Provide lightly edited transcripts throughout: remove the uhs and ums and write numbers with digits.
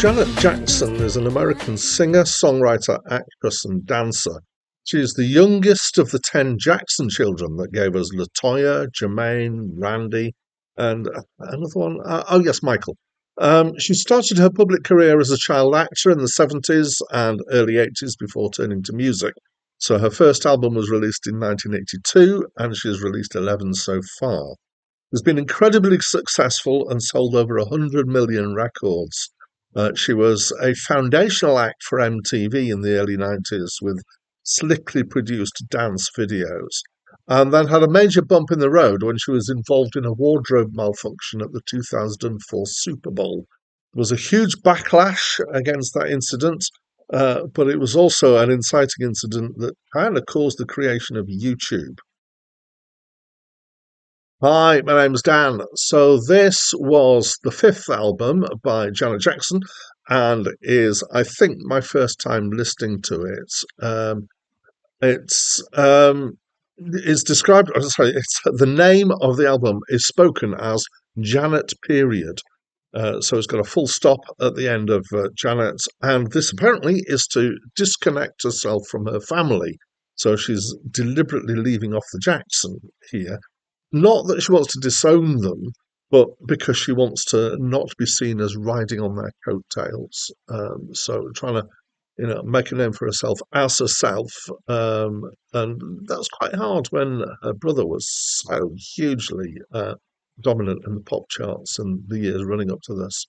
Janet Jackson is an American singer, songwriter, actress, and dancer. She is the youngest of the 10 Jackson children that gave us Latoya, Jermaine, Randy, and another one. Oh, yes, Michael. She started her public career as a child actor in the 70s and early 80s before turning to music. So her first album was released in 1982, and she has released 11 so far. Has been incredibly successful and sold over 100 million records. She was a foundational act for MTV in the early 90s with slickly produced dance videos, and then had a major bump in the road when she was involved in a wardrobe malfunction at the 2004 Super Bowl. There was a huge backlash against that incident, but it was also an inciting incident that kind of caused the creation of YouTube. Hi, my name's Dan. So this was the fifth album by Janet Jackson, and is I think my first time listening to it. It's it's described. Sorry, it's the name of the album is spoken as Janet. Period. So it's got a full stop at the end of Janet, and this apparently is to disconnect herself from her family. So she's deliberately leaving off the Jackson here, not that she wants to disown them, but because she wants to not be seen as riding on their coattails. So trying to, make a name for herself, and that's quite hard when her brother was so hugely dominant in the pop charts in the years running up to this.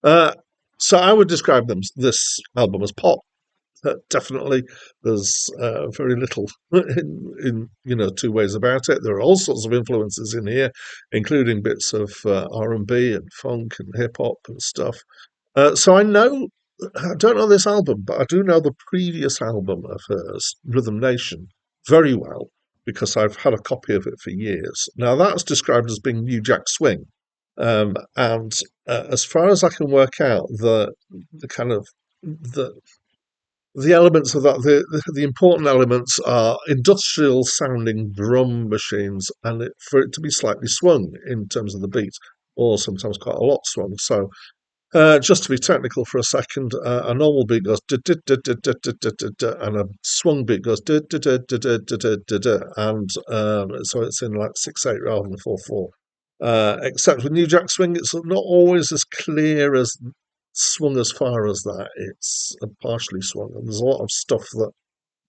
Uh, so I would describe this album as pop. Definitely, there's very little in two ways about it. There are all sorts of influences in here, including bits of R&B and funk and hip hop and stuff. So I don't know this album, but I do know the previous album of hers, Rhythm Nation, very well because I've had a copy of it for years. Now that's described as being New Jack Swing, and as far as I can work out, the kind of the elements of that, the important elements are industrial sounding drum machines, and for it to be slightly swung in terms of the beat, or sometimes quite a lot swung. So, just to be technical for a second, a normal beat goes and a swung beat goes and so it's in like 6/8 rather than 4/4. Except with New Jack Swing, it's not always as clear as swung as far as that. It's partially swung, and there's a lot of stuff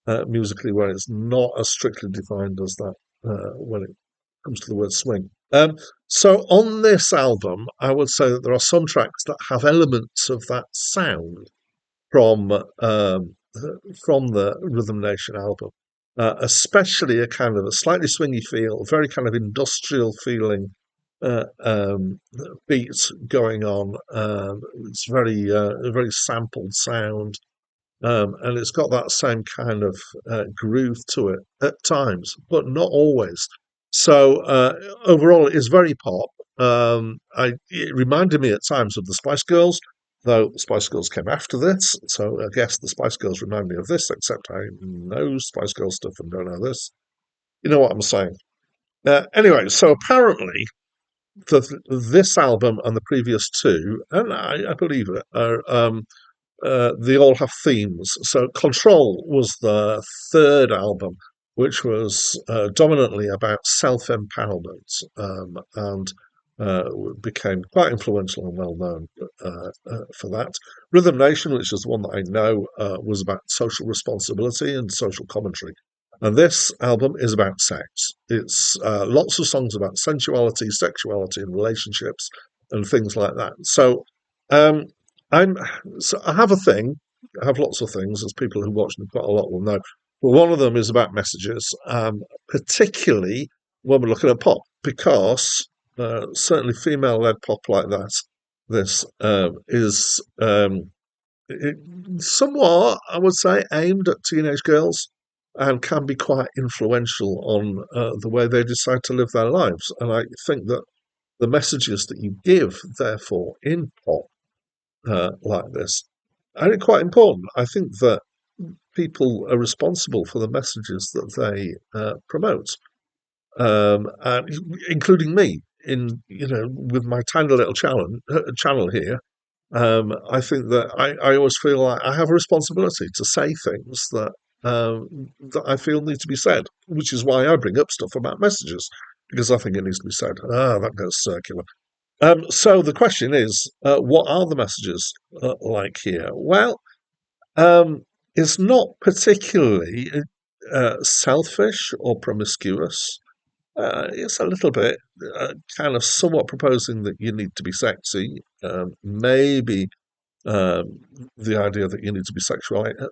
that musically where it's not as strictly defined as that when it comes to the word swing. So on this album, I would say that there are some tracks that have elements of that sound from um, from the Rhythm Nation album, especially a kind of a slightly swingy feel, very kind of industrial feeling uh, um, beat going on. It's very sampled sound, and it's got that same kind of groove to it at times, but not always. So overall, it is very pop. It reminded me at times of the Spice Girls, though the Spice Girls came after this. So I guess the Spice Girls remind me of this, except I know Spice Girls stuff and don't know this. You know what I'm saying? Anyway, so apparently this album and the previous two, and I believe it, are they all have themes. So Control was the third album, which was dominantly about self-empowerment, and became quite influential and well known for that. Rhythm Nation, which is the one that I know, was about social responsibility and social commentary. And this album is about sex. It's lots of songs about sensuality, sexuality, and relationships, and things like that. So, um, I'm so I have a thing. I have lots of things, as people who watch me quite a lot will know. But one of them is about messages, particularly when we're looking at pop, because certainly female-led pop like that, this is it, somewhat, I would say, aimed at teenage girls and can be quite influential on the way they decide to live their lives. And I think that the messages that you give, therefore, in pop like this, are quite important. I think that people are responsible for the messages that they promote, and including me in with my tiny little channel here. I think that I always feel like I have a responsibility to say things that I feel need to be said, which is why I bring up stuff about messages, because I think it needs to be said. Ah, that goes circular. So the question is, what are the messages like here? Well, it's not particularly selfish or promiscuous. It's a little bit kind of somewhat proposing that you need to be sexy, maybe um, the idea that you need to be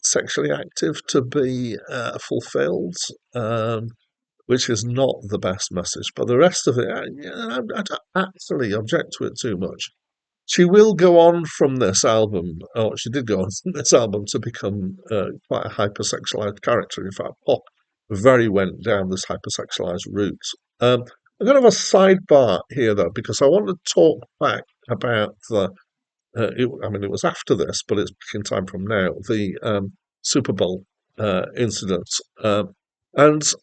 sexually active to be fulfilled, which is not the best message. But the rest of it, I don't actually object to it too much. She will go on from this album, or she did go on from this album to become quite a hypersexualized character. In fact, pop very went down this hypersexualized route. I'm going to have a sidebar here, though, because I want to talk back about I mean, it was after this, but it's back in time from now, the Super Bowl incident. And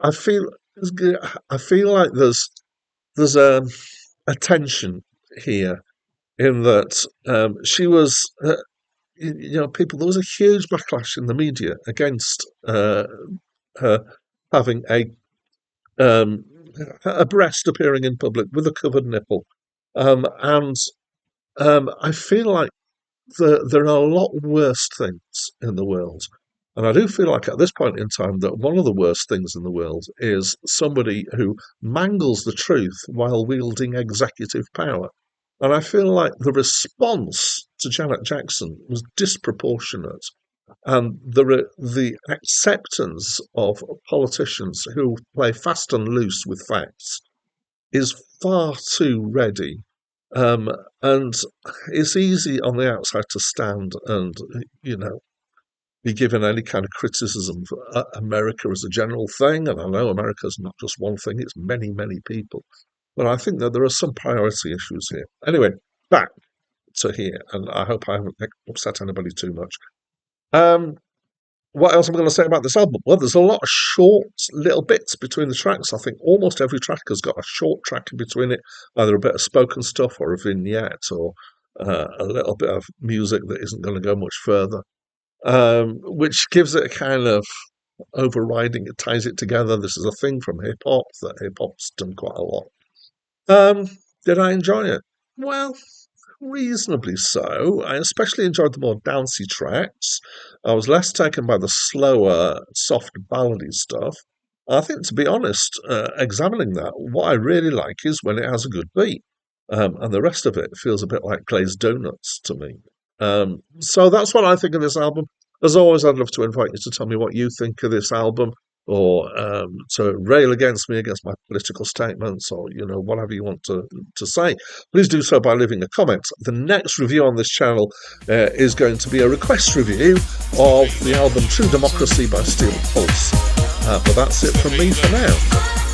I feel, I feel like there's a tension here in that she was, people. There was a huge backlash in the media against her having um, a breast appearing in public with a covered nipple, and I feel like there are a lot worse things in the world. And I do feel like at this point in time that one of the worst things in the world is somebody who mangles the truth while wielding executive power. And I feel like the response to Janet Jackson was disproportionate. And the acceptance of politicians who play fast and loose with facts is far too ready. Um, and it's easy on the outside to stand and, you know, be given any kind of criticism for America as a general thing. And I know America's not just one thing, it's many, many people. But I think that there are some priority issues here. Anyway, back to here. And I hope I haven't upset anybody too much. Um, what else am I going to say about this album? Well, there's a lot of short little bits between the tracks. I think almost every track has got a short track in between it, either a bit of spoken stuff or a vignette or a little bit of music that isn't going to go much further, which gives it a kind of overriding. It ties it together. This is a thing from hip hop that hip hop's done quite a lot. Um, did I enjoy it? Well, reasonably so. I especially enjoyed the more dancey tracks. I was less taken by the slower, soft ballady stuff. I think, to be honest, examining that, what I really like is when it has a good beat, and the rest of it feels a bit like glazed donuts to me. So that's what I think of this album. As always, I'd love to invite you to tell me what you think of this album, or to rail against me against my political statements, or whatever you want to say. Please do so by leaving a comment. The next review on this channel is going to be a request review of the album True Democracy by Steel Pulse. But that's it from me for now.